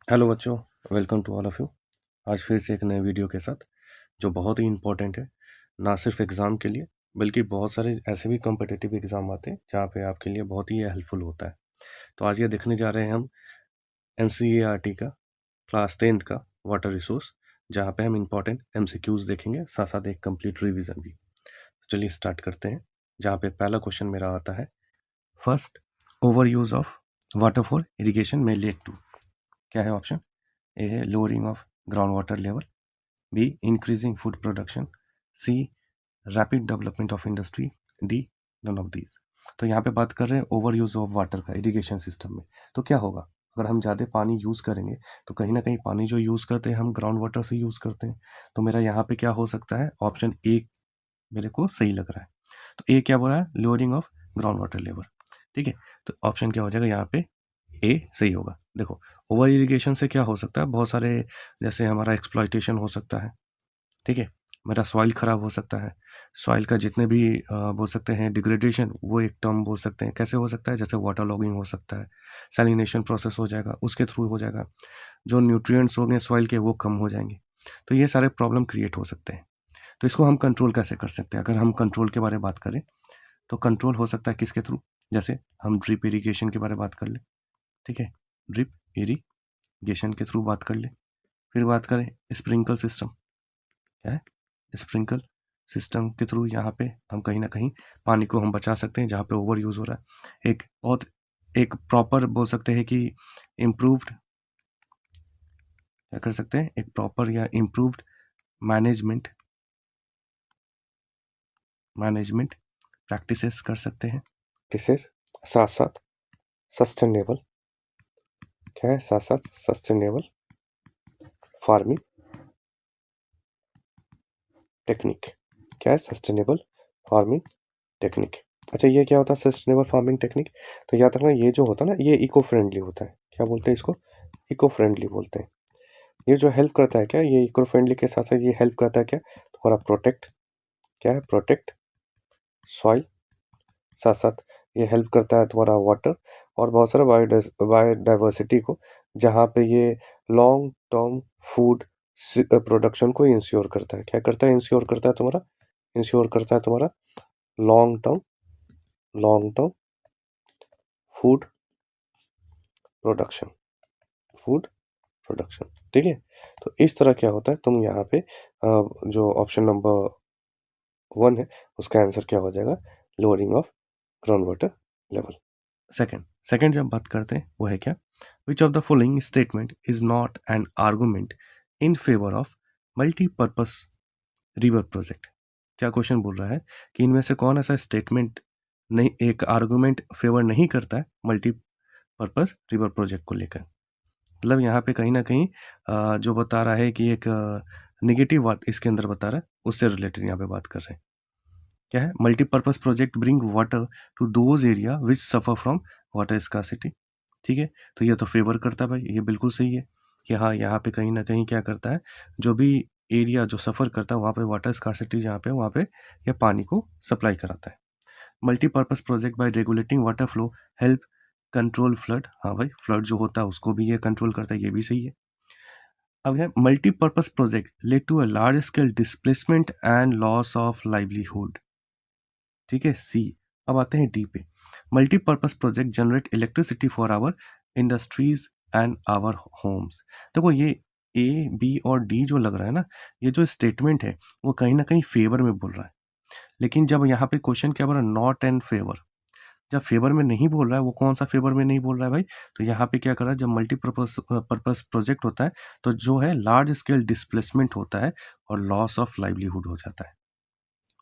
Hello बच्चों, welcome to all of you. आज फिर से एक नए वीडियो के साथ जो बहुत ही इम्पोर्टेंट है, ना सिर्फ एग्ज़ाम के लिए बल्कि बहुत सारे ऐसे भी कॉम्पिटिटिव एग्ज़ाम आते हैं जहाँ पे आपके लिए बहुत ही हेल्पफुल होता है। तो आज ये देखने जा रहे हैं हम एनसीईआरटी का क्लास 10th का वाटर रिसोर्स, जहाँ पे हम इम्पोर्टेंट एमसीक्यूज़ देखेंगे, साथ-साथ एक कंप्लीट रिवीजन भी। चलिए स्टार्ट करते हैं, जहाँ पे पहला क्वेश्चन मेरा आता है, first over use of water for irrigation में लेड टू। क्या है ऑप्शन? ए है lowering of ground water level, B increasing food production, C rapid development of industry, D none of these. तो यहाँ पे बात कर रहे हैं ओवर यूज ऑफ वाटर का इरिगेशन सिस्टम में। तो क्या होगा अगर हम ज़्यादा पानी यूज़ करेंगे? तो कहीं ना कहीं पानी जो यूज़ करते हैं हम ग्राउंड वाटर से यूज़ करते हैं। तो मेरा यहाँ पे क्या हो सकता है? ऑप्शन ए मेरे को सही लग रहा है। तो ए क्या बोल रहा है? Lowering of ground water level. ठीक है, तो ऑप्शन क्या हो जाएगा यहाँ पे? ए सही होगा। देखो, ओवर इरिगेशन से क्या हो सकता है? बहुत सारे, जैसे हमारा एक्सप्लॉइटेशन हो सकता है। ठीक है, मेरा सॉइल खराब हो सकता है। सॉइल का जितने भी बोल सकते हैं डिग्रेडेशन, वो एक टर्म बोल सकते हैं। कैसे हो सकता है? जैसे वाटर लॉगिंग हो सकता है, सैलिनेशन प्रोसेस हो जाएगा, उसके थ्रू हो जाएगा। जो न्यूट्रिएंट्स होंगे सॉइल के वो कम हो जाएंगे। तो ये सारे प्रॉब्लम क्रिएट हो सकते हैं। तो इसको हम कंट्रोल कैसे कर सकते हैं? अगर हम कंट्रोल के बारे में बात करें तो कंट्रोल हो सकता है किसके थ्रू? जैसे हम ड्रिप इरिगेशन के बारे में बात कर ले। ठीक है, ड्रिप इरिगेशन के थ्रू बात कर ले। फिर बात करें स्प्रिंकल सिस्टम। क्या है? स्प्रिंकल सिस्टम के थ्रू यहाँ पे हम कहीं ना कहीं पानी को हम बचा सकते हैं जहाँ पे ओवर यूज हो रहा है। एक प्रॉपर बोल सकते हैं कि इम्प्रूव्ड, क्या कर सकते हैं? एक प्रॉपर या इम्प्रूव्ड मैनेजमेंट प्रैक्टिसेस कर सकते हैं। प्रैक्टिसेस साथ साथ सस्टेनेबल, क्या है? साथ साथ सस्टेनेबल फार्मिंग टेक्निक। क्या है? Sustainable farming technique. अच्छा, ये क्या होता है सस्टेनेबल फार्मिंग टेक्निक? तो याद रखना, ये जो होता है ना, ये इको फ्रेंडली होता है। क्या बोलते हैं इसको? इको फ्रेंडली बोलते हैं। ये जो हेल्प करता है क्या, ये इको फ्रेंडली के साथ साथ ये हेल्प करता है क्या, तुम्हारा प्रोटेक्ट, क्या है? Protect soil. साथ साथ ये हेल्प करता है तुम्हारा वाटर और बहुत सारा बायोडाइवर्सिटी को, जहाँ पे ये लॉन्ग टर्म फूड प्रोडक्शन को इंश्योर करता है। क्या करता है? इंश्योर करता है तुम्हारा, इंश्योर करता है तुम्हारा long term food production, food production. ठीक है, तो इस तरह क्या होता है, तुम यहाँ पे जो ऑप्शन नंबर 1 है उसका आंसर क्या हो जाएगा? Lowering of ground water level. Second second जब बात करते हैं वो है क्या? विच of the following statement is not an argument in favour of multipurpose river project? क्या क्वेश्चन बोल रहा है कि इनमें से कौन ऐसा स्टेटमेंट नहीं, एक आर्गुमेंट फेवर नहीं करता है मल्टीपर्पज रिवर प्रोजेक्ट को लेकर? मतलब यहाँ पे कहीं ना कहीं जो बता रहा है कि एक नेगेटिव बात इसके अंदर बता रहा है, उससे रिलेटेड यहाँ पे बात कर रहे हैं। क्या है? Multipurpose project bring water to those area which suffer from water scarcity. ठीक है, तो ये तो फेवर करता है भाई, ये बिल्कुल सही है कि हाँ, यहाँ पे कहीं ना कहीं क्या करता है, जो भी एरिया जो सफ़र करता है वहाँ पे वाटर स्कार्सिटी जहाँ पे, वहाँ पे ये पानी को सप्लाई कराता है। Multipurpose project by regulating water flow help control flood. हाँ भाई, फ्लड जो होता है उसको भी ये कंट्रोल करता है, ये भी सही है। अब है multipurpose project led to a large scale displacement and loss of livelihood. ठीक है, सी। अब आते हैं डी पे। Multipurpose project generate electricity for our industries and our homes. देखो, ये ए बी और डी जो लग रहा है ना, ये जो स्टेटमेंट है वो कहीं ना कहीं फेवर में बोल रहा है। लेकिन जब यहाँ पे क्वेश्चन क्या बोल रहा है? Not an favour. जब फेवर में नहीं बोल रहा है, वो कौन सा फेवर में नहीं बोल रहा है भाई? तो यहाँ पे क्या कर रहा है, जब मल्टीपर्पज पर्पज प्रोजेक्ट होता है तो जो है लार्ज स्केल डिस्प्लेसमेंट होता है और लॉस ऑफ लाइवलीहुड हो जाता है।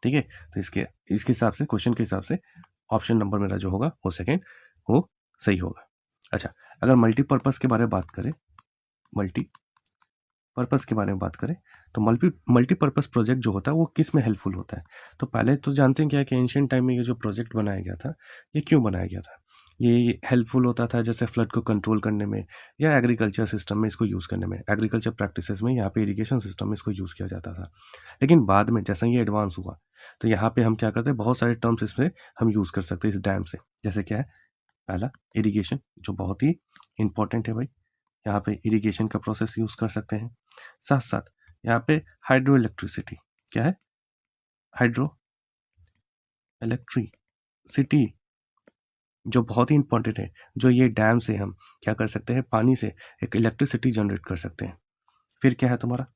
ठीक है, तो इसके इसके हिसाब से, क्वेश्चन के हिसाब से ऑप्शन नंबर मेरा जो होगा वो सेकेंड, वो सही होगा। अच्छा, अगर मल्टीपर्पज के बारे में बात करें, मल्टीपर्पज के बारे में बात करें तो मल्टीपर्पज प्रोजेक्ट जो होता है वो किस में हेल्पफुल होता है? तो पहले तो जानते हैं क्या है कि एंशियंट टाइम में ये जो प्रोजेक्ट बनाया गया था, ये क्यों बनाया गया था? ये हेल्पफुल होता था जैसे फ्लड को कंट्रोल करने में, या एग्रीकल्चर सिस्टम में इसको यूज़ करने में, एग्रीकल्चर प्रैक्टिसेस में यहाँ पे इरिगेशन सिस्टम में इसको यूज़ किया जाता था। लेकिन बाद में जैसा ये एडवांस हुआ, तो यहाँ पे हम क्या करते हैं, बहुत सारे टर्म्स इसमें हम यूज़ कर सकते हैं इस डैम से। जैसे क्या है? पहला इरिगेशन, जो बहुत ही इंपॉर्टेंट है भाई, यहाँ पे इरिगेशन का प्रोसेस यूज़ कर सकते हैं। साथ साथ यहाँ पे हाइड्रो इलेक्ट्रिसिटी, क्या है, हाइड्रो इलेक्ट्रिसिटी, जो बहुत ही इंपॉर्टेंट है, जो ये डैम से हम क्या कर सकते हैं, पानी से एक इलेक्ट्रिसिटी जनरेट कर सकते हैं। फिर क्या है तुम्हारा,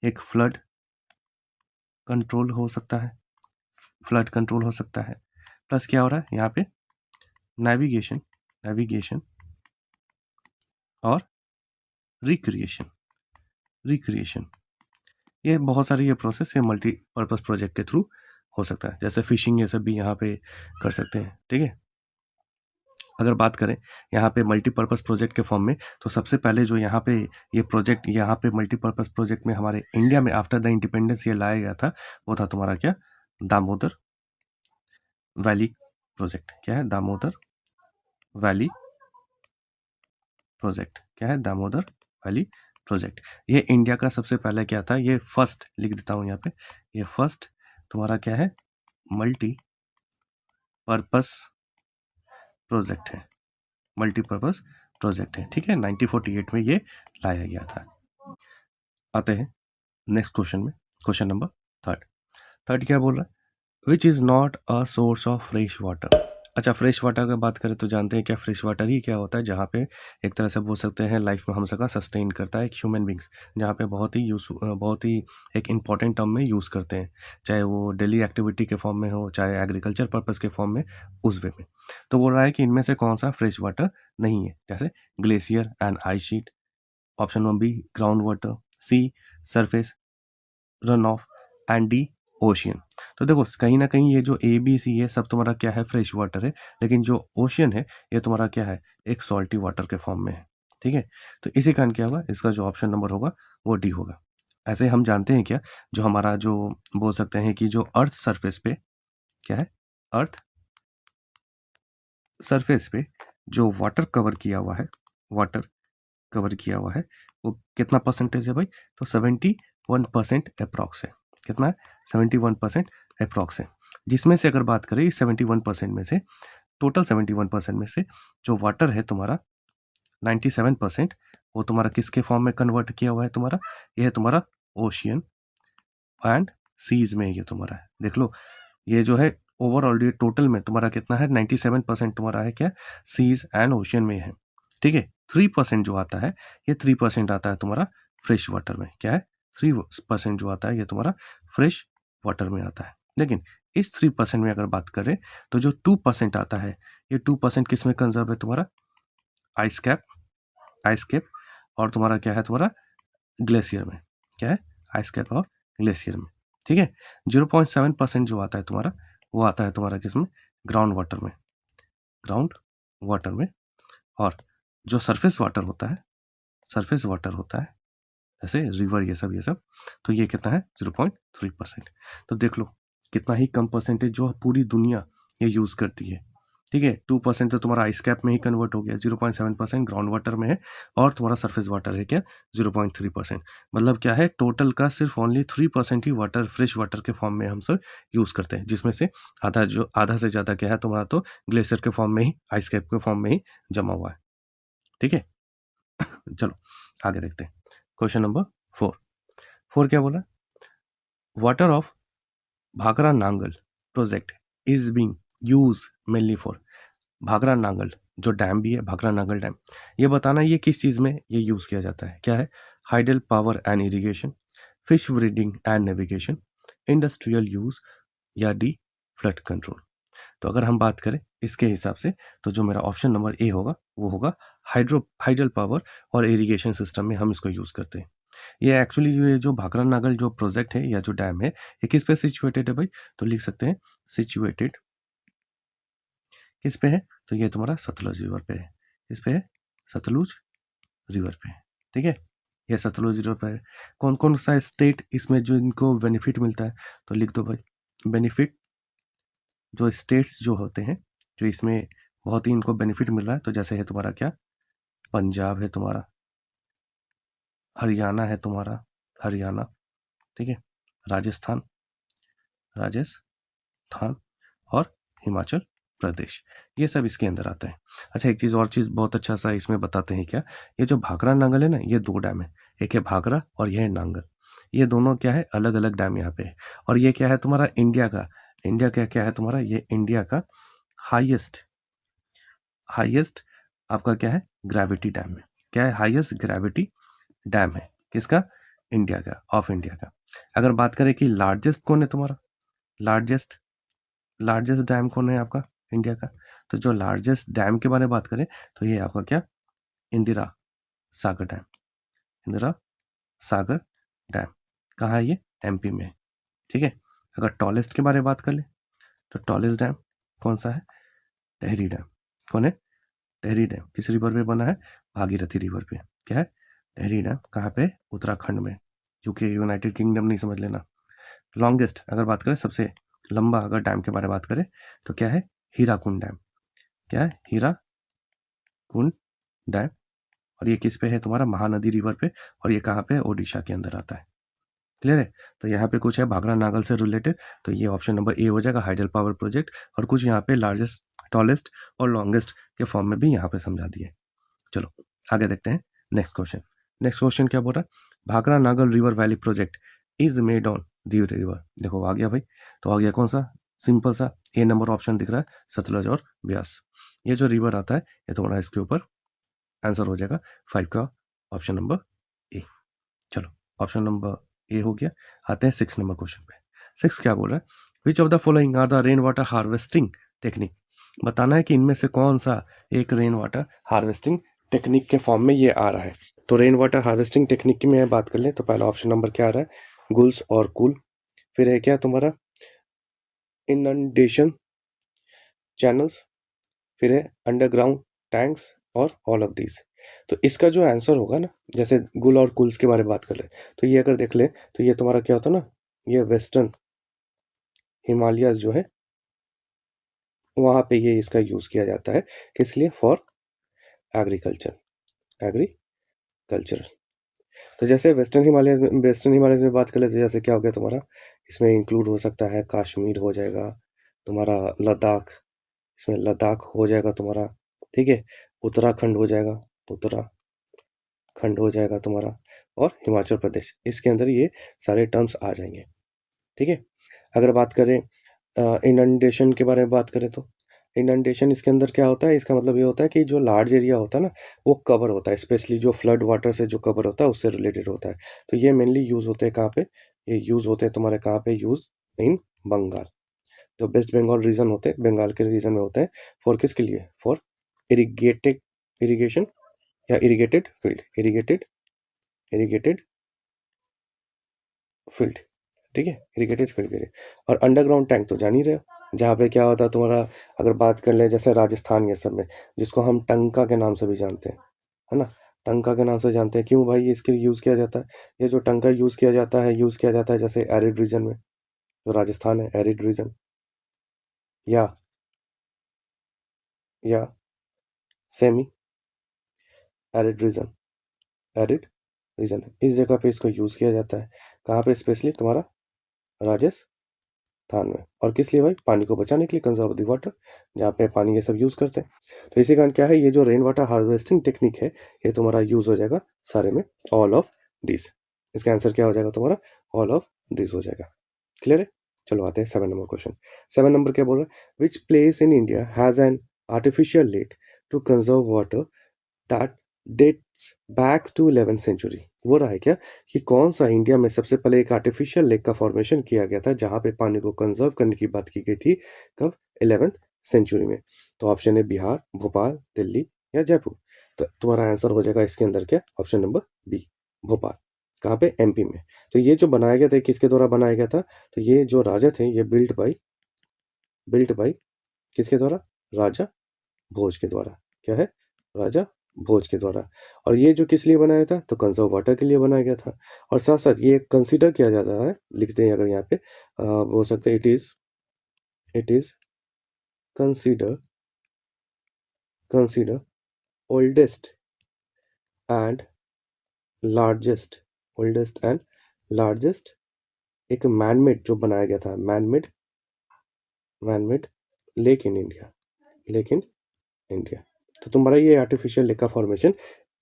एक फ्लड कंट्रोल हो सकता है, फ्लड कंट्रोल हो सकता है। प्लस क्या हो रहा है यहाँ पे, नेविगेशन, नेविगेशन और रिक्रिएशन, रिक्रिएशन। ये बहुत सारी ये प्रोसेस ये मल्टीपर्पज़ प्रोजेक्ट के थ्रू हो सकता है, जैसे फिशिंग ये सब भी यहाँ पे कर सकते हैं। ठीक है, अगर बात करें यहाँ पे मल्टीपर्पज़ प्रोजेक्ट के फॉर्म में, तो सबसे पहले जो यहाँ पे ये प्रोजेक्ट, यहाँ पे मल्टीपर्पज़ प्रोजेक्ट में हमारे इंडिया में आफ्टर द इंडिपेंडेंस ये लाया गया था, वो था तुम्हारा क्या, दामोदर वैली प्रोजेक्ट। क्या है, दामोदर वैली प्रोजेक्ट। क्या है, दामोदर वैली प्रोजेक्ट। ये इंडिया का सबसे पहले क्या था, ये फर्स्ट लिख देता हूँ यहाँ पे, ये फर्स्ट तुम्हारा क्या है, मल्टी पर्पस प्रोजेक्ट है, मल्टीपर्पज प्रोजेक्ट है। ठीक है, 1948 में ये लाया गया था। आते हैं नेक्स्ट क्वेश्चन में, क्वेश्चन नंबर थर्ड। थर्ड क्या बोल रहा है, which is not a source of fresh water. अच्छा, फ्रेश वाटर की बात करें तो जानते हैं क्या, फ्रेश वाटर ही क्या होता है, जहाँ पे एक तरह से बोल सकते हैं लाइफ में हम सबका सस्टेन करता है एक ह्यूमन बींग्स, जहाँ पे बहुत ही एक इंपॉर्टेंट टर्म में यूज़ करते हैं, चाहे वो डेली एक्टिविटी के फॉर्म में हो, चाहे एग्रीकल्चर पर्पज़ के फॉर्म में, उस वे में। तो बोल रहा है कि इनमें से कौन सा फ्रेश वाटर नहीं है, जैसे glacier and ice sheet, option number B ground water, C surface run off, and D ocean. तो देखो कहीं ना कहीं ये जो ए बी सी है सब तुम्हारा क्या है, फ्रेश वाटर है, लेकिन जो ओशियन है ये तुम्हारा क्या है, एक सॉल्टी वाटर के फॉर्म में है। ठीक है, तो इसी कारण क्या होगा, इसका जो ऑप्शन नंबर होगा वो डी होगा। ऐसे हम जानते हैं क्या, जो हमारा जो बोल सकते हैं कि जो अर्थ सरफेस पे क्या है, अर्थ सरफेस पे जो वाटर कवर किया हुआ है, वाटर कवर किया हुआ है, वो कितना परसेंटेज है भाई, तो 71% अप्रॉक्स है। कितना है, 71% अप्रॉक्स है। जिसमें से अगर बात करें 71% में से, टोटल 71% में से जो वाटर है तुम्हारा 97%, वो तुम्हारा किसके फॉर्म में कन्वर्ट किया हुआ है, तुम्हारा ये है तुम्हारा ओशियन एंड सीज में, ये तुम्हारा है। देख लो ये जो है ओवरऑल ये टोटल में तुम्हारा कितना है, 97% तुम्हारा है क्या, सीज एंड ओशियन में है। ठीक है, 3% जो आता है, ये 3% आता है तुम्हारा फ्रेश वाटर में। क्या है, 3% जो आता है ये तुम्हारा फ्रेश वाटर में आता है। लेकिन इस 3% में अगर बात करें तो जो 2% आता है, ये 2% किस में कंजर्व है, तुम्हारा आइस कैप, आइस कैप और तुम्हारा क्या है, तुम्हारा ग्लेशियर में। क्या है, आइस कैप और ग्लेशियर में। ठीक है, 0.7% जो आता है तुम्हारा, वो आता है तुम्हारा किसमें, ग्राउंड वाटर में, ग्राउंड वाटर में। और जो सरफेस वाटर होता है, सरफेस वाटर होता है जैसे रिवर ये सब, तो ये कितना है, 0.3%। तो देख लो कितना ही कम परसेंटेज जो पूरी दुनिया ये यूज़ करती है। ठीक है, 2% तो तुम्हारा आइस कैप में ही कन्वर्ट हो गया, 0.7% ग्राउंड वाटर में है, और तुम्हारा सरफेस वाटर है क्या, 0.3%। मतलब क्या है, टोटल का सिर्फ ओनली 3% ही वाटर फ्रेश वाटर के फॉर्म में हम सब यूज़ करते हैं, जिसमें से आधा से ज़्यादा क्या है तुम्हारा, तो ग्लेशियर के फॉर्म में ही, आइस कैप के फॉर्म में ही जमा हुआ है। ठीक है, चलो आगे देखते हैं, क्वेश्चन नंबर 4 क्या बोला, water of Bhakra Nangal project is being use mainly for, Bhakra Nangal जो डैम भी है, भाखरा नांगल डैम, ये बताना ये किस चीज़ में ये यूज़ किया जाता है। क्या है, hydel power and irrigation, fish breeding and navigation, industrial use, या डी फ्लड कंट्रोल। तो अगर हम बात करें इसके हिसाब से, तो जो मेरा ऑप्शन नंबर ए होगा वो होगा हाइडल पावर और इरिगेशन सिस्टम में हम इसको यूज़ करते हैं। ये एक्चुअली जो ये जो भाखरा नागल जो प्रोजेक्ट है या जो डैम है, ये किस पे सिचुएटेड है भाई, तो लिख सकते हैं सिचुएटेड किस पे है, तो ये तुम्हारा सतलुज रिवर पे है। किस पे है, सतलुज रिवर पे है। ठीक है, ये सतलुज रिवर पे है। कौन कौन सा स्टेट इसमें जो इनको बेनिफिट मिलता है, तो लिख दो भाई, बेनिफिट जो स्टेट्स जो होते हैं जो इसमें बहुत ही इनको बेनिफिट मिल रहा है, तो जैसे है तुम्हारा क्या, पंजाब है तुम्हारा, हरियाणा है तुम्हारा, हरियाणा, ठीक है, राजस्थान, राजस्थान और हिमाचल प्रदेश, ये सब इसके अंदर आता है। अच्छा, एक चीज़ बहुत अच्छा सा इसमें बताते हैं क्या, ये जो भाखरा नांगल है ना, ये 2 डैम है। एक है भाखरा और ये है नांगल। ये दोनों क्या है, अलग-अलग डैम यहाँ पे है। और ये क्या है तुम्हारा इंडिया का, इंडिया का क्या है तुम्हारा, ये इंडिया का हाईएस्ट हाईएस्ट आपका क्या है, ग्रेविटी डैम है। क्या है, हाईएस्ट ग्रेविटी डैम है। किसका, इंडिया का, ऑफ इंडिया का। अगर बात करें कि लार्जेस्ट कौन है तुम्हारा, लार्जेस्ट लार्जेस्ट डैम कौन है आपका, इंडिया का, तो जो लार्जेस्ट डैम के बारे में बात करें तो ये आपका क्या, इंदिरा सागर डैम। इंदिरा सागर डैम कहाँ है, ये एमपी में है। ठीक है। अगर टॉलेस्ट के बारे में बात कर ले तो टॉलेस्ट डैम कौन सा है, टेहरी डैम। कौन है, टेहरी डैम। किस रिवर पे बना है, भागीरथी रिवर पे। क्या है, टेहरी डैम। कहाँ पे, उत्तराखंड में। यूके, यूनाइटेड किंगडम नहीं समझ लेना। लॉन्गेस्ट अगर बात करें, सबसे लंबा अगर डैम के बारे में बात करें तो क्या है, हीराकुंड डैम। क्या है, हीराकुंड डैम। और ये किस पे है तुम्हारा, महानदी रिवर पे। और ये कहाँ पे है, ओडिशा के अंदर आता है। क्लियर है। तो यहाँ पे कुछ है भाखरा नागल से रिलेटेड, तो ये ऑप्शन नंबर ए हो जाएगा, हाइडल पावर प्रोजेक्ट। और कुछ यहाँ पे लार्जेस्ट, टॉलेस्ट और लॉन्गेस्ट के फॉर्म में भी यहाँ पे समझा दिए। चलो आगे देखते हैं नेक्स्ट क्वेश्चन। नेक्स्ट क्वेश्चन क्या बोल रहा है, Bhakra Nangal river valley project is made on the river. देखो आ गया भाई, तो आ गया कौन सा, सिंपल सा ए नंबर ऑप्शन दिख रहा है, सतलज और ब्यास। ये जो रिवर आता है ये तुम्हारा इसके ऊपर आंसर हो जाएगा 5 का ऑप्शन नंबर ए। चलो ऑप्शन नंबर ए हो गया। आते हैं 6 नंबर क्वेश्चन पे। 6 क्या बोल रहा है, which of the following are the rain water harvesting technique. बताना है कि इनमें से कौन सा एक रेन वाटर हार्वेस्टिंग टेक्निक के फॉर्म में ये आ रहा है। तो रेन वाटर हार्वेस्टिंग टेक्निक की मैं बात कर ले तो पहला ऑप्शन नंबर क्या आ रहा है, गुल्स और कूल। फिर है क्या तुम्हारा, इनंडेशन चैनल्स। फिर है अंडरग्राउंड टैंक्स और ऑल ऑफ दीज। तो इसका जो आंसर होगा ना, जैसे गुल और कुल्स के बारे में बात कर ले तो ये अगर देख ले तो ये तुम्हारा क्या होता है ना, ये वेस्टर्न हिमालयस जो है वहाँ पे ये इसका यूज़ किया जाता है। किस लिए, फॉर एग्रीकल्चर, एग्रीकल्चर। तो जैसे वेस्टर्न हिमालयस में बात कर ले तो जैसे क्या हो गया तुम्हारा, इसमें इंक्लूड हो सकता है कश्मीर हो जाएगा तुम्हारा, लद्दाख, इसमें लद्दाख हो जाएगा तुम्हारा। ठीक है, उत्तराखंड हो जाएगा, उत्तराखंड हो जाएगा तुम्हारा, और हिमाचल प्रदेश, इसके अंदर ये सारे टर्म्स आ जाएंगे। ठीक है। अगर बात करें इनंडेशन के बारे में बात करें तो इनंडेशन इसके अंदर क्या होता है, इसका मतलब ये होता है कि जो लार्ज एरिया होता है ना वो कवर होता है, स्पेशली जो फ्लड वाटर से जो कवर होता है उससे रिलेटेड होता है। तो ये मेनली यूज़ होते हैं कहाँ पे, ये यूज़ होते हैं तुम्हारे कहाँ पे, यूज़ इन बंगाल। जो वेस्ट बंगाल रीजन होते हैं, बंगाल के रीजन में होते हैं, फॉर किसके लिए, फॉर इरिगेटेड, इरिगेशन या इरिगेटेड फील्ड, इरिगेटेड फील्ड। ठीक है, इरिगेटेड फील्ड के लिए। और अंडरग्राउंड टैंक तो जान ही रहे हो, जहाँ पे क्या होता है तुम्हारा, अगर बात कर ले जैसे राजस्थान ये सब में, जिसको हम टंका के नाम से भी जानते हैं, है ना, टंका के नाम से जानते हैं। क्यों भाई, इसके लिए यूज़ किया जाता है, ये जो टंका यूज़ किया जाता है जैसे एरिड रीजन में, जो राजस्थान है एरिड रीजन, या या semi arid region, arid region है, इस जगह पे इसको यूज़ किया जाता है। कहाँ पे, स्पेशली तुम्हारा राजस्थान में। और किस लिए भाई, पानी को बचाने के लिए, कंजर्व द वाटर, जहाँ पे पानी ये सब यूज़ करते हैं। तो इसी कारण क्या है, ये जो रेन वाटर हार्वेस्टिंग टेक्निक है ये तुम्हारा यूज़ हो जाएगा सारे में, ऑल ऑफ दिस। इसका आंसर क्या हो जाएगा तुम्हारा, ऑल ऑफ दिस हो जाएगा। क्लियर है। चलो आते हैं 7 नंबर क्वेश्चन। 7 नंबर क्या बोल रहा है, which place in India has an artificial lake to conserve water that dates back to 11th century. वो रहा है क्या, कि कौन सा इंडिया में सबसे पहले एक आर्टिफिशियल लेक का फॉर्मेशन किया गया था जहां पे पानी को कंजर्व करने की बात की गई थी, कब, 11th सेंचुरी में। तो ऑप्शन है बिहार, भोपाल, दिल्ली या जयपुर। तो तुम्हारा आंसर हो जाएगा इसके अंदर क्या, ऑप्शन नंबर बी, भोपाल। कहाँ पे, एमपी में। तो ये जो बनाया गया था किसके द्वारा बनाया गया था, तो ये जो राजा थे ये बिल्ट बाई किसके द्वारा, राजा भोज के द्वारा। क्या है, राजा भोज के द्वारा। और ये जो किस लिए बनाया था, तो कंजर्व वाटर के लिए बनाया गया था। और साथ साथ ये कंसीडर किया जाता है, लिखते हैं अगर यहाँ पे बोल सकते हैं, it is consider oldest and largest, oldest and largest एक मैनमेड जो बनाया गया था, manmade lake in India. Lake in India. तो तुम्हारा ये आर्टिफिशियल लेक का फॉर्मेशन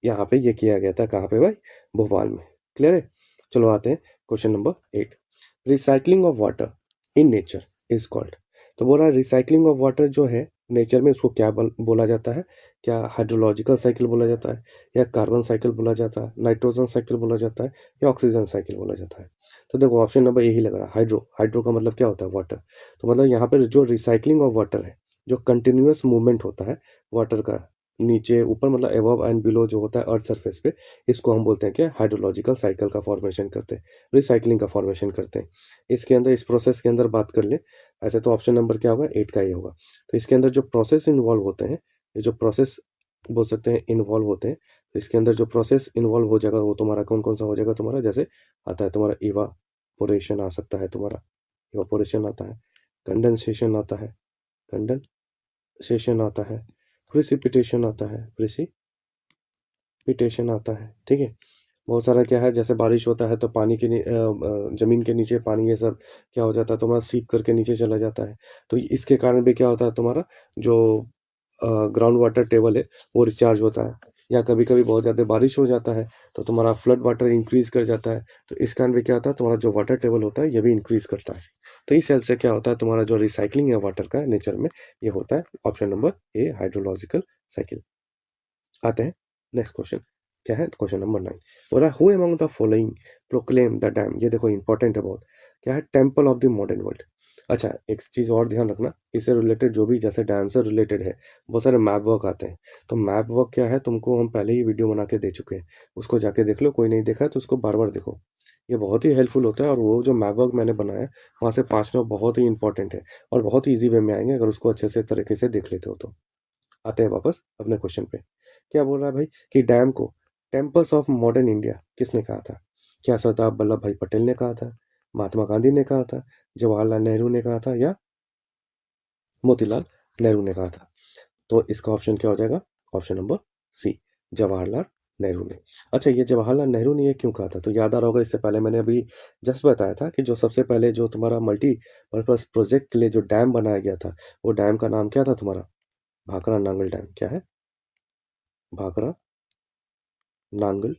यहाँ पे ये किया गया था, कहाँ पे भाई? भोपाल में। क्लियर है? चलो आते हैं question number 8। Recycling of water in nature is called. तो बोला रिसाइकलिंग ऑफ वाटर जो है नेचर में, उसको क्या बोला जाता है? क्या हाइड्रोलॉजिकल साइकिल बोला जाता है, या कार्बन साइकिल बोला जाता है, नाइट्रोजन साइकिल बोला जाता है, या ऑक्सीजन साइकिल बोला जाता है? तो देखो ऑप्शन नंबर यही लग रहा है, हाइड्रो। हाइड्रो का मतलब क्या होता है? वाटर। तो मतलब यहाँ पर जो रिसाइकलिंग ऑफ वाटर है, जो कंटिन्यूअस मूवमेंट होता है वाटर का नीचे ऊपर, मतलब एबव एंड बिलो जो होता है अर्थ सरफेस पे, इसको हम बोलते हैं क्या? हाइड्रोलॉजिकल साइकिल का फॉर्मेशन करते हैं, रिसाइकलिंग का फॉर्मेशन करते हैं। इसके अंदर, इस प्रोसेस के अंदर बात कर ले, ऐसे तो ऑप्शन नंबर क्या होगा? 8 का ही होगा। तो इसके अंदर जो प्रोसेस इन्वॉल्व होते हैं, ये जो प्रोसेस बोल सकते हैं इन्वॉल्व होते हैं, तो इसके अंदर जो प्रोसेस इन्वॉल्व हो जाएगा वो तुम्हारा कौन कौन सा हो जाएगा? तुम्हारा जैसे आता है तुम्हारा इवापोरेशन आ सकता है, तुम्हारा इवापोरेशन आता है, कंडेंसेशन आता है, कंडेंसेशन आता है, प्रिसिपिटेशन आता है, प्रिसिपिटेशन आता है। ठीक है? बहुत सारा क्या है, जैसे बारिश होता है तो पानी के जमीन के नीचे पानी ये सब क्या हो जाता है तुम्हारा? सीप करके नीचे चला जाता है। तो इसके कारण भी क्या होता है तुम्हारा जो ग्राउंड वाटर टेबल है वो रिचार्ज होता है, या कभी कभी बहुत ज़्यादा बारिश हो जाता है तो तुम्हारा फ्लड वाटर इंक्रीज कर जाता है। तो इस कारण भी क्या होता है तुम्हारा जो वाटर टेबल होता है ये भी इंक्रीज करता है। तो इस हेल्प से क्या होता है तुम्हारा जो रिसाइकलिंग है वाटर का नेचर में, ये होता है ऑप्शन नंबर ए, हाइड्रोलॉजिकल साइकिल। आते हैं नेक्स्ट क्वेश्चन। क्या है? Question number 9। बोला who among the following proclaim the dam. ये देखो इंपॉर्टेंट है बहुत। क्या है? Temple of the modern world. अच्छा, एक चीज और ध्यान रखना, इससे रिलेटेड जो भी जैसे डैम से रिलेटेड है बहुत सारे मैप वर्क आते हैं। तो मैप वर्क क्या है, तुमको हम पहले ही वीडियो बना के दे चुके हैं, उसको जाके देख लो। कोई नहीं देखा है तो उसको बार बार देखो, ये बहुत ही हेल्पफुल होता है। और वो जो मैप वर्क मैंने बनाया है वहाँ से 5 नंबर बहुत ही इंपॉर्टेंट है, और बहुत ही ईजी वे में आएंगे अगर उसको अच्छे से तरीके से देख लेते हो तो। आते हैं वापस अपने क्वेश्चन पे। क्या बोल रहा है भाई कि डैम को टेम्पल्स ऑफ मॉडर्न इंडिया किसने कहा था? क्या सरदार वल्लभ भाई पटेल ने कहा था, महात्मा गांधी ने कहा था, जवाहरलाल नेहरू ने कहा था, या मोतीलाल नेहरू ने कहा था? तो इसका ऑप्शन क्या हो जाएगा? Option number C, Jawaharlal Nehru ने। अच्छा, ये जवाहरलाल नेहरू ने ये क्यों कहा था? तो याद आ रहा होगा, इससे पहले मैंने अभी जस्ट बताया था कि जो सबसे पहले जो तुम्हारा मल्टीपर्पज प्रोजेक्ट के लिए जो डैम बनाया गया था, वो डैम का नाम क्या था तुम्हारा? भाखड़ा नांगल डैम। क्या है? भाखड़ा नांगल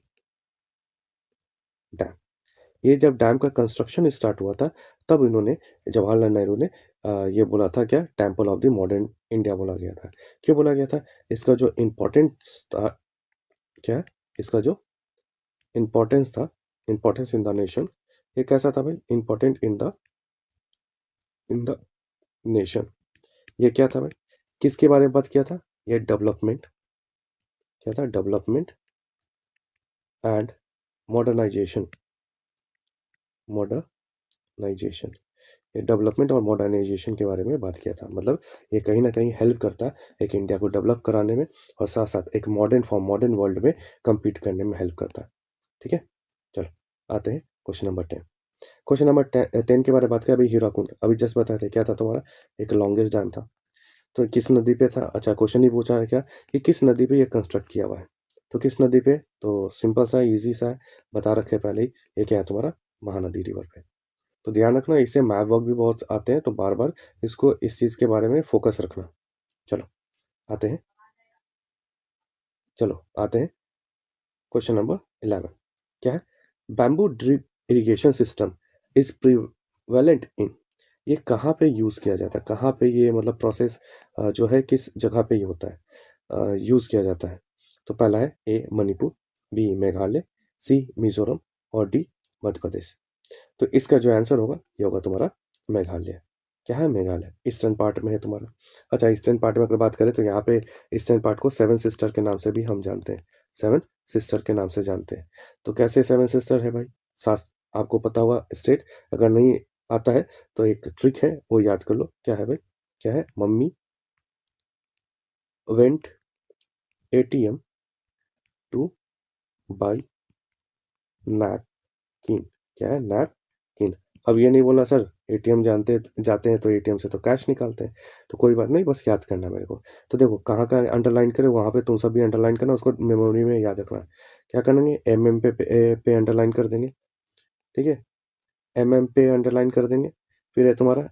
डैम। ये जब डैम का कंस्ट्रक्शन स्टार्ट हुआ था, तब इन्होंने, जवाहरलाल नेहरू ने ये बोला था क्या? Temple of the modern India बोला गया था। क्यों बोला गया था? इसका जो इम्पोर्टेंस था, क्या है? इसका जो इम्पोर्टेंस था, इम्पोर्टेंस इन द नेशन, ये कैसा था भाई? Important in the nation. ये क्या था भाई? किसके बारे में बात किया था? ये डेवलपमेंट, क्या था? Development and modernisation, modernisation. ये डेवलपमेंट और मॉडर्नाइजेशन के बारे में बात किया था। मतलब ये कहीं ना कहीं हेल्प करता है एक इंडिया को डेवलप कराने में, और साथ साथ एक मॉडर्न वर्ल्ड में compete करने में हेल्प करता है। ठीक है? चलो आते हैं क्वेश्चन नंबर 10। क्वेश्चन नंबर 10 के बारे में बात करें। अभी हीराकुंड अभी जस्ट बताए थे, क्या था तुम्हारा? एक लॉन्गेस्ट डैम था। तो किस नदी पे था? अच्छा, क्वेश्चन ही पूछा है क्या कि किस नदी पे ये कंस्ट्रक्ट किया हुआ है? तो किस नदी पे? तो सिंपल सा इजी सा है, बता रखे हैं पहले ही। ये क्या है तुम्हारा? महानदी रिवर पे। तो ध्यान रखना, इससे मैप वर्क भी बहुत आते हैं, तो बार बार इसको, इस चीज के बारे में फोकस रखना। चलो आते हैं, चलो आते हैं क्वेश्चन नंबर 11। क्या है? Bamboo drip irrigation system is prevalent in. ये कहाँ पे यूज किया जाता है? कहाँ पे ये मतलब प्रोसेस जो है किस जगह पे ये होता है, यूज किया जाता है? तो पहला है ए मणिपुर, बी मेघालय, सी मिजोरम, और डी मध्य प्रदेश। तो इसका जो आंसर होगा ये होगा तुम्हारा मेघालय। क्या है? मेघालय ईस्टर्न पार्ट में है तुम्हारा। अच्छा, ईस्टर्न पार्ट में अगर बात करें तो यहाँ पे ईस्टर्न पार्ट को सेवन सिस्टर के नाम से भी हम जानते हैं, सेवन सिस्टर के नाम से जानते हैं। तो कैसे सेवन सिस्टर है भाई? सात, आपको पता हुआ स्टेट। अगर नहीं आता है तो एक ट्रिक है, वो याद कर लो। क्या है भाई? क्या है? Mummy went ATM two by napkin. क्या है? नैपकिन। अब ये नहीं बोला सर एटीएम जानते जाते हैं तो एटीएम से तो कैश निकालते हैं। तो कोई बात नहीं, बस याद करना है मेरे को। तो देखो कहाँ का अंडरलाइन करें, वहाँ पे तुम सब भी अंडरलाइन करना, उसको मेमोरी में याद रखना। क्या करेंगे? एम एम पे अंडरलाइन कर देंगे। ठीक है? एम एम पे अंडरलाइन कर देंगे। फिर है तुम्हारा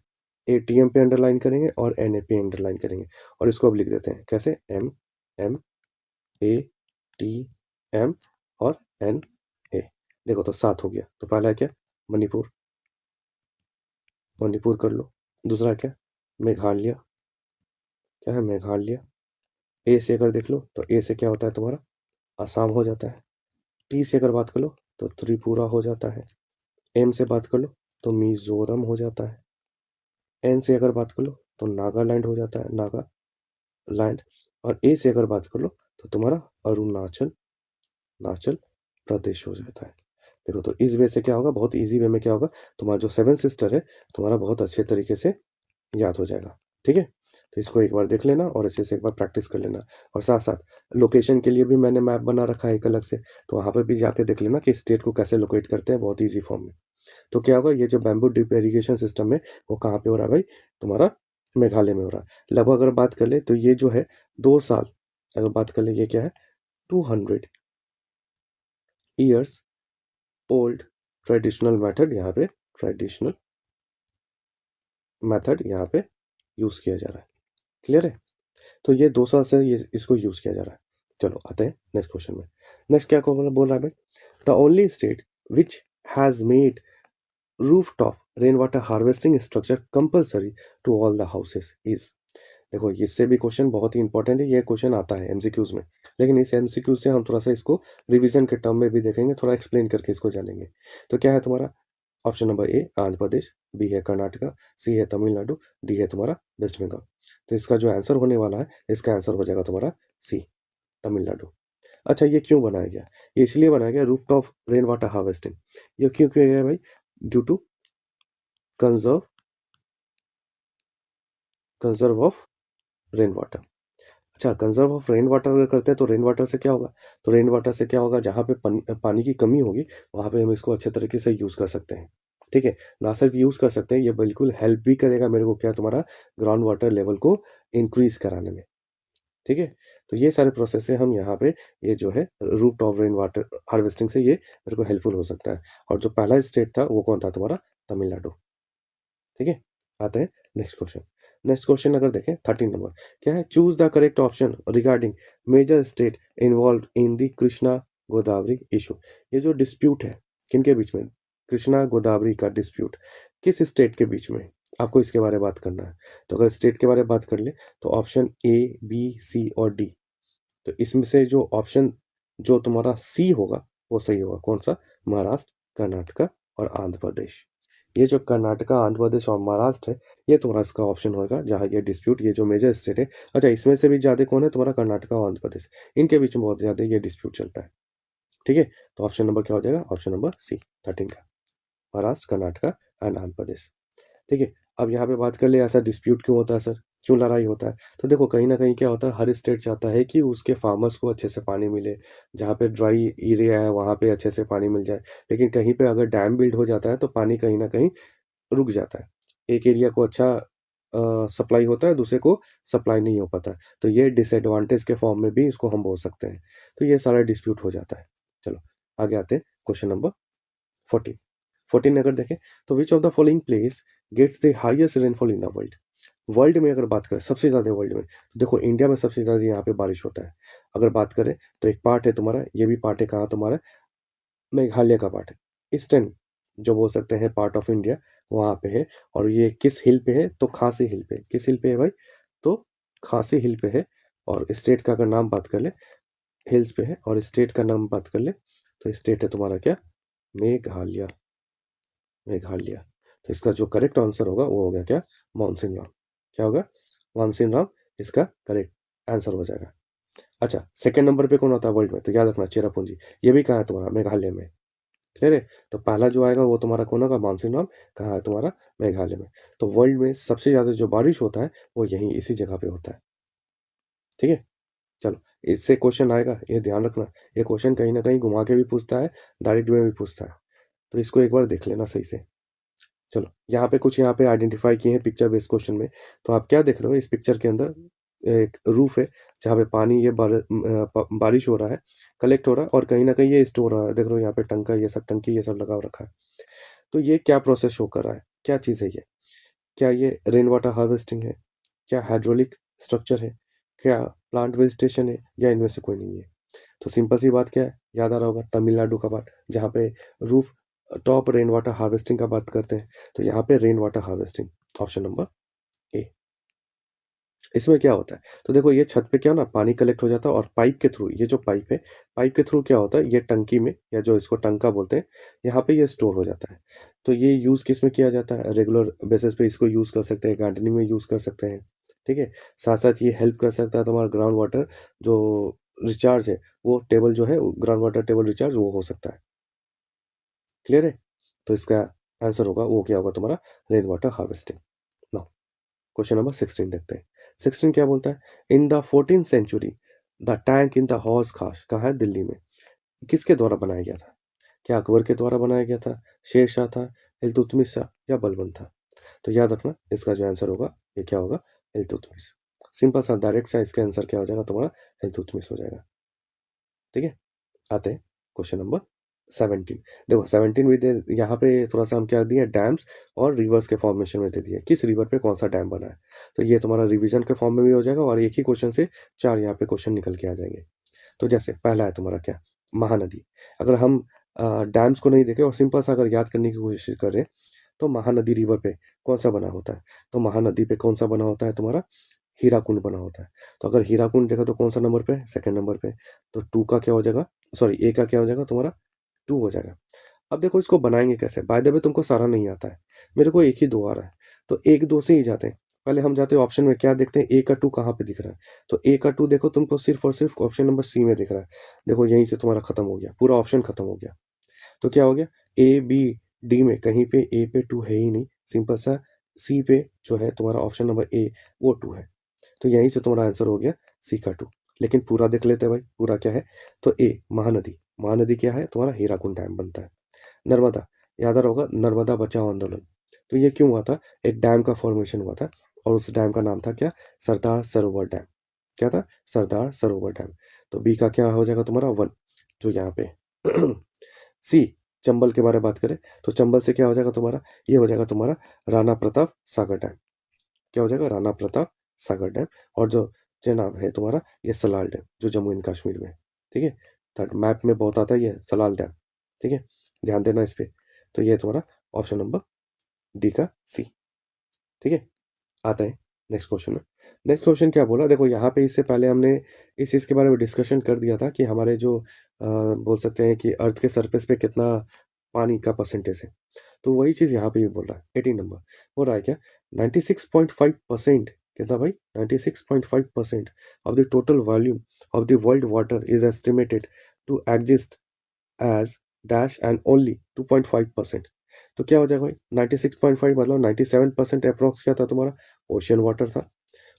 एटीएम पे अंडरलाइन करेंगे और एनए पे अंडरलाइन करेंगे और इसको अब लिख देते हैं कैसे, M M A T M और एन ए। देखो तो 7 हो गया। तो पहला है क्या, मणिपुर, मणिपुर कर लो। दूसरा क्या, मेघालय, क्या है, मेघालय। ए से अगर देख लो तो ए से क्या होता है तुम्हारा, असम हो जाता है। टी से अगर बात कर लो तो त्रिपुरा हो जाता है। एम से बात कर लो तो मिजोरम हो जाता है। एन से अगर बात कर लो तो नागालैंड हो जाता है, नागालैंड। और ए से अगर बात कर लो तो तुम्हारा अरुणाचल अरुणाचल प्रदेश हो जाता है। देखो तो इस वे से क्या होगा, बहुत इजी वे में क्या होगा, तुम्हारा जो सेवन सिस्टर है तुम्हारा बहुत अच्छे तरीके से याद हो जाएगा। ठीक है, तो इसको एक बार देख लेना और अच्छे से एक बार प्रैक्टिस कर लेना। और साथ साथ लोकेशन के लिए भी मैंने मैप बना रखा है एक अलग से, तो वहाँ पे भी जाके देख लेना कि स्टेट को कैसे लोकेट करते हैं, बहुत ईजी फॉर्म में। तो क्या होगा, ये जो बैम्बू ड्रिप इरिगेशन सिस्टम है वो कहाँ पे हो रहा है भाई, तुम्हारा मेघालय में हो रहा है। लगभग अगर बात कर ले तो ये जो है 2 साल, अगर बात कर ले ये क्या है, 200 years ओल्ड ट्रेडिशनल मेथड, यहाँ पे ट्रेडिशनल मेथड यहाँ पे यूज किया जा रहा है। क्लियर है, तो ये 2 साल से ये इसको यूज किया जा रहा है। चलो आते हैं नेक्स्ट क्वेश्चन में। नेक्स्ट क्या बोल रहा है भाई, the only state which has made rooftop rain water harvesting structure compulsory to all the houses is. देखो इससे भी क्वेश्चन बहुत ही इंपॉर्टेंट है, ये क्वेश्चन आता है एमसीक्यूज में, लेकिन इस एमसीक्यू से हम थोड़ा सा इसको रिवीजन के टर्म में भी देखेंगे, थोड़ा एक्सप्लेन करके इसको जानेंगे। तो क्या है तुम्हारा, option number A Andhra Pradesh, B है कर्नाटका, सी है तमिलनाडु, डी है तुम्हारा वेस्ट बंगाल। तो इसका जो आंसर होने वाला है, इसका आंसर हो जाएगा तुम्हारा सी, तमिलनाडु। अच्छा ये क्यों बनाया गया, ये इसलिए बनाया गया रूफटॉप रेन वाटर हार्वेस्टिंग। ये क्यों किया गया भाई, due to conserve conserve of rain water. अच्छा कंजर्व ऑफ रेन वाटर अगर करते हैं तो रेन वाटर से क्या होगा, तो रेन वाटर से क्या होगा, जहाँ पे पानी की कमी होगी वहाँ पे हम इसको अच्छे तरीके से यूज़ कर सकते हैं। ठीक है, ना सिर्फ यूज़ कर सकते हैं, ये बिल्कुल हेल्प भी करेगा मेरे को, क्या तुम्हारा ग्राउंड वाटर लेवल को इंक्रीज कराने में। ठीक है, तो ये सारे प्रोसेस से हम यहाँ पे, ये जो है root of rain water harvesting से ये मेरे को हेल्पफुल हो सकता है। और जो पहला स्टेट था वो कौन था तुम्हारा, तमिलनाडु। ठीक है, आते हैं नेक्स्ट क्वेश्चन। नेक्स्ट क्वेश्चन अगर देखें 13 नंबर, क्या है, choose the correct option regarding major state involve in the Krishna Godavari issue. ये जो डिस्प्यूट है किनके बीच में, कृष्णा गोदावरी का डिस्प्यूट किस स्टेट के बीच में है? आपको इसके बारे में बात करना है। तो अगर स्टेट के बारे में बात कर ले तो ऑप्शन ए बी सी और डी, तो इसमें से जो ऑप्शन जो तुम्हारा सी होगा वो सही होगा। कौन सा, महाराष्ट्र, कर्नाटका और आंध्र प्रदेश। ये जो कर्नाटका, आंध्र प्रदेश और महाराष्ट्र है, ये तुम्हारा इसका ऑप्शन होगा जहाँ ये डिस्प्यूट, ये जो मेजर स्टेट है। अच्छा इसमें से भी ज़्यादा कौन है, तुम्हारा कर्नाटका और आंध्र प्रदेश, इनके बीच में बहुत ज़्यादा ये डिस्प्यूट चलता है। ठीक है, तो ऑप्शन नंबर क्या हो जाएगा, ऑप्शन नंबर सी 13 का, महाराष्ट्र, कर्नाटका एंड आंध्र प्रदेश। ठीक है, अब यहाँ पे बात कर ले ऐसा डिस्प्यूट क्यों होता है सर, क्यों लड़ाई होता है। तो देखो कहीं ना कहीं क्या होता है, हर स्टेट चाहता है कि उसके फार्मर्स को अच्छे से पानी मिले, जहाँ पे ड्राई एरिया है वहाँ पे अच्छे से पानी मिल जाए। लेकिन कहीं पे अगर डैम बिल्ड हो जाता है तो पानी कहीं ना कहीं रुक जाता है, एक एरिया को अच्छा सप्लाई होता है, दूसरे को सप्लाई नहीं हो पाता है। तो ये डिसएडवांटेज के फॉर्म में भी इसको हम बोल सकते हैं। तो ये सारा डिस्प्यूट हो जाता है। चलो आगे आते हैं, क्वेश्चन नंबर 14। 14 अगर देखें तो which of the following place gets the highest rainfall in the world. World में अगर बात करें सबसे ज़्यादा वर्ल्ड में, तो देखो इंडिया में सबसे ज़्यादा यहाँ पे बारिश होता है। अगर बात करें तो एक पार्ट है तुम्हारा, ये भी पार्ट है कहाँ तुम्हारा, मेघालय का पार्ट है, ईस्टर्न जो बोल सकते हैं पार्ट ऑफ इंडिया, वहाँ पे है। और ये किस हिल पे है, तो खासी हिल पे। किस हिल पे है भाई, तो खासी हिल पे है। और स्टेट का अगर नाम बात कर ले, हिल्स पे है, और स्टेट का नाम बात कर ले तो स्टेट है तुम्हारा क्या, मेघालय, मेघालय। तो इसका जो करेक्ट आंसर होगा वो हो गया क्या, मानसिन राम। क्या होगा, मानसिन राम इसका करेक्ट आंसर हो जाएगा। अच्छा सेकंड नंबर पे कौन होता है वर्ल्ड में, तो याद रखना चेरापूंजी, ये भी कहाँ है तुम्हारा, मेघालय में। क्लियर है, तो पहला जो आएगा वो तुम्हारा कौन होगा, मानसून राम, कहाँ है तुम्हारा, मेघालय में। तो वर्ल्ड में सबसे ज्यादा जो बारिश होता है वो यहीं इसी जगह पे होता है। ठीक है, चलो इससे क्वेश्चन आएगा, ये ध्यान रखना। ये क्वेश्चन कहीं ना कहीं घुमा के भी पूछता है, डायरेक्ट में भी पूछता है, तो इसको एक बार देख लेना सही से। चलो यहाँ पे कुछ यहाँ पे आइडेंटिफाई किए हैं पिक्चर बेस्ड क्वेश्चन में। तो आप क्या देख रहे हो, इस पिक्चर के अंदर एक रूफ है जहाँ पे पानी ये बारिश हो रहा है, कलेक्ट हो रहा है, और कहीं ना कहीं ये स्टोर हो रहा है। देख रहे हो यहाँ पे टंका, ये सब टंकी ये सब लगा रखा है। तो ये क्या प्रोसेस शो कर रहा है, क्या चीज़ है ये, क्या ये रेन वाटर हार्वेस्टिंग है, क्या हाइड्रोलिक स्ट्रक्चर है, क्या प्लांट वेजिटेशन है, या इनमें से कोई नहीं है? तो सिंपल सी बात क्या है, याद आ रहा होगा तमिलनाडु का पार्ट, जहाँ पे roof top rain water harvesting का बात करते हैं, तो यहाँ पे rain water harvesting, option number ए। इसमें क्या होता है, तो देखो ये छत पे क्या ना पानी कलेक्ट हो जाता है और पाइप के थ्रू, ये जो पाइप है, पाइप के थ्रू क्या होता है, ये टंकी में, या जो इसको टंका बोलते हैं, यहाँ पे ये स्टोर हो जाता है। तो ये यूज़ किस में किया जाता है, रेगुलर बेसिस पे इसको यूज़ कर सकते हैं, गार्डनिंग में यूज़ कर सकते हैं, ठीक है। साथ साथ ये हेल्प कर सकता है तुम्हारा ग्राउंड वाटर जो रिचार्ज है, वो टेबल जो है ग्राउंड वाटर टेबल रिचार्ज वो हो सकता है। क्लियर है? तो इसका आंसर होगा, वो क्या होगा तुम्हारा, rain water harvesting. Now question number 16 देखते हैं। 16 क्या बोलता है, in the 14th century the tank in the Hauz Khas, कहाँ है, दिल्ली में, किसके द्वारा बनाया गया था? क्या अकबर के द्वारा बनाया गया था, शेर शाह था, इल्तुतमिश शाह, या बलबन था? तो याद रखना इसका जो आंसर होगा, ये क्या होगा, इल्तुतमिश। सिंपल सा डायरेक्ट सा इसका आंसर क्या हो जाएगा तुम्हारा, इल्तुतमिश हो जाएगा। ठीक है, आते हैं क्वेश्चन नंबर 17। देखो 17 में दे, यहाँ पे थोड़ा सा हम क्या दिए, डैम्स और रिवर्स के फॉर्मेशन में दे दिए, किस रिवर पे कौन सा डैम बना है। तो ये तुम्हारा रिवीजन के फॉर्म में भी हो जाएगा, और एक ही क्वेश्चन से 4 यहाँ पे क्वेश्चन निकल के आ जाएंगे। तो जैसे पहला है तुम्हारा क्या, महानदी। अगर हम डैम्स को नहीं देखें और सिंपल सा अगर याद करने की कोशिश करें, तो महानदी रिवर पे कौन सा बना होता है, तो महानदी पे कौन सा बना होता है तुम्हारा, हीराकुंड बना होता है। तो अगर हीराकुंड देखा तो कौन सा नंबर पे है, सेकंड नंबर पे। तो टू का क्या हो जाएगा, सॉरी ए का क्या हो जाएगा तुम्हारा, टू हो जाएगा। अब देखो इसको बनाएंगे कैसे, बाय द वे तुमको सारा नहीं आता है, मेरे को एक ही दो आ रहा है, तो एक दो से ही जाते हैं। पहले हम जाते हैं ऑप्शन में, क्या देखते हैं, ए का टू कहाँ पे दिख रहा है। तो ए का टू देखो तुमको सिर्फ और सिर्फ ऑप्शन नंबर सी में दिख रहा है। देखो यहीं से तुम्हारा खत्म हो गया, पूरा ऑप्शन खत्म हो गया। तो क्या हो गया, ए बी डी में कहीं पे ए पे टू है ही नहीं, सिंपल सा सी पे जो है तुम्हारा ऑप्शन नंबर ए, वो टू है। तो यहीं से तुम्हारा आंसर हो गया सी का टू। लेकिन पूरा देख लेते हैं भाई, पूरा क्या है, तो ए महानदी, महानदी क्या है तुम्हारा, हीराकुंड डैम बनता है। नर्मदा, याद आ रहा होगा नर्मदा बचाओ आंदोलन, तो ये क्यों हुआ था, एक डैम का फॉर्मेशन हुआ था, और उस डैम का नाम था क्या, सरदार सरोवर डैम। क्या था, सरदार सरोवर डैम। तो बी का क्या हो जाएगा तुम्हारा, वन, जो यहाँ पे सी, चंबल के बारे में बात करें, तो चंबल से क्या हो जाएगा तुम्हारा, ये हो जाएगा तुम्हारा राणा प्रताप सागर डैम। क्या हो जाएगा, राणा प्रताप सागर डैम। और जो चेनाब है तुम्हारा, ये सलाल डैम, जो जम्मू एंड कश्मीर में है। ठीक है, थर्ड मैप में बहुत आता है ये सलाल डैम। ठीक है, ध्यान देना इस पे। तो ये तुम्हारा ऑप्शन नंबर डी का सी। ठीक है, आता है नेक्स्ट क्वेश्चन में। नेक्स्ट क्वेश्चन क्या बोला, देखो यहाँ पे इससे पहले हमने इस चीज़ के बारे में डिस्कशन कर दिया था कि हमारे जो बोल सकते हैं कि अर्थ के सरफेस पे कितना पानी का परसेंटेज है। तो वही चीज़ यहाँ पे भी बोल रहा है, 18 नंबर हो रहा है क्या, 96.5%, कितना भाई, 96.5% of the total volume of the world water is estimated to exist as dash and only 2.5%। तो क्या हो जाएगा भाई, 96.5 मतलब 97% अप्रोक्स क्या था तुम्हारा, ओशियन वाटर था,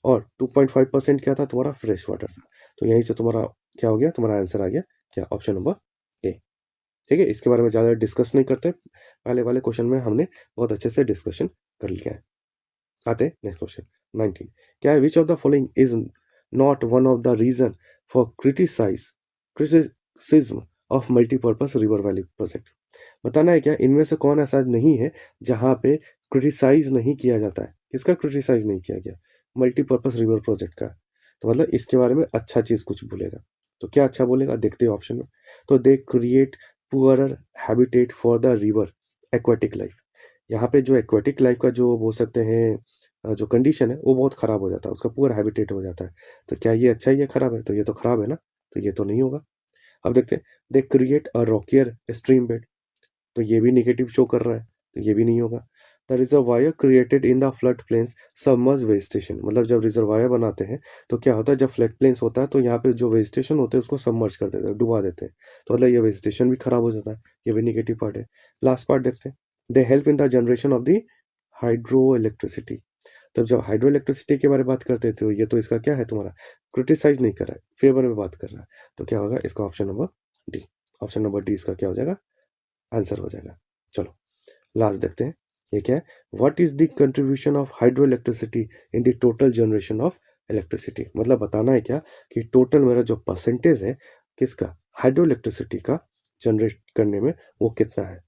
और 2.5% क्या था तुम्हारा, फ्रेश वाटर था। तो यहीं से तुम्हारा क्या हो गया, तुम्हारा आंसर आ गया क्या, ऑप्शन नंबर ए। ठीक है, इसके बारे में ज़्यादा डिस्कस नहीं करते, पहले वाले क्वेश्चन में हमने बहुत अच्छे से डिस्कशन कर लिया है। आते हैं नेक्स्ट क्वेश्चन 19। क्या है, which of the following is not one of the reason for criticism of multipurpose river valley project. बताना है क्या, इनमें से कौन ऐसा नहीं है जहां पे क्रिटिसाइज नहीं किया जाता है, किसका क्रिटिसाइज नहीं किया गया, मल्टीपर्पज रिवर प्रोजेक्ट का। तो मतलब इसके बारे में अच्छा चीज कुछ बोलेगा, तो क्या अच्छा बोलेगा, देखते हैं ऑप्शन में। तो they create poorer habitat for the river aquatic life. यहाँ पे जो एक्वाटिक लाइफ का जो बोल सकते हैं जो कंडीशन है वो बहुत खराब हो जाता है, उसका पूरा हैबिटेट हो जाता है। तो क्या ये अच्छा है या खराब है, तो ये तो खराब है ना, तो ये तो नहीं होगा। अब देखते हैं, they create a rockier stream bed, तो ये भी नेगेटिव शो कर रहा है, तो ये भी नहीं होगा। The reservoir created in the flood plains submerge vegetation, मतलब जब रिजर्वायर बनाते हैं तो क्या होता है, जब फ्लड प्लेन्स होता है तो यहाँ पे जो वेजिटेशन होते हैं उसको सबमर्ज कर देते हैं, डुबा देते हैं। तो मतलब ये वेजिटेशन भी खराब हो जाता है, ये भी नेगेटिव पार्ट है। लास्ट पार्ट देखते हैं, they help in the generation of the hydro electricity. तब जब हाइड्रो इलेक्ट्रिसिटी के बारे में बात करते थे, तो ये तो इसका क्या है तुम्हारा, क्रिटिसाइज नहीं कर रहा है, फेवर में बात कर रहा है। तो क्या होगा इसका option number D, option number D इसका क्या हो जाएगा, आंसर हो जाएगा। चलो लास्ट देखते हैं, ये क्या है, what is the contribution of hydro electricity in the total generation of electricity. मतलब बताना है क्या कि टोटल मेरा जो परसेंटेज है किसका, हाइड्रो इलेक्ट्रिसिटी का जनरेट करने में, वो कितना है।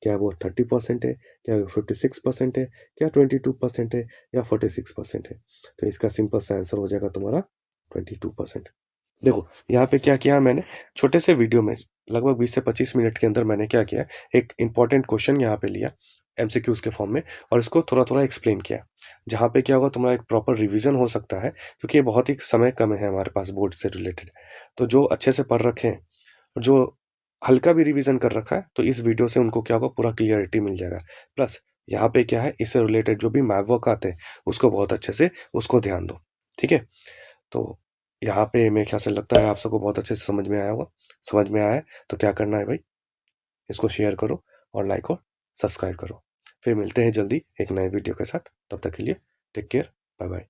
क्या वो 30% है, क्या वो 56% है, क्या 22% है, या 46% है? तो इसका सिंपल सा आंसर हो जाएगा तुम्हारा 22%। देखो यहाँ पे क्या किया मैंने, छोटे से वीडियो में लगभग 20 से 25 मिनट के अंदर मैंने क्या किया, एक इंपॉर्टेंट क्वेश्चन यहाँ पे लिया एमसीक्यूज के फॉर्म में, और इसको थोड़ा थोड़ा एक्सप्लेन किया, जहाँ पे क्या होगा तुम्हारा एक प्रॉपर रिवीजन हो सकता है, क्योंकि ये बहुत ही समय कम है हमारे पास बोर्ड से रिलेटेड। तो जो अच्छे से पढ़ रखे हैं और जो हल्का भी रिवीजन कर रखा है, तो इस वीडियो से उनको क्या होगा, पूरा क्लियरिटी मिल जाएगा। प्लस यहाँ पे क्या है, इससे रिलेटेड जो भी मैथ वर्क आते हैं उसको बहुत अच्छे से उसको ध्यान दो, ठीक है। तो यहाँ पे मेरे ख्याल से लगता है आप सबको बहुत अच्छे से समझ में आया होगा। समझ में आया है तो क्या करना है भाई, इसको शेयर करो और लाइक और सब्सक्राइब करो। फिर मिलते हैं जल्दी एक नए वीडियो के साथ, तब तक के लिए टेक केयर, बाय बाय।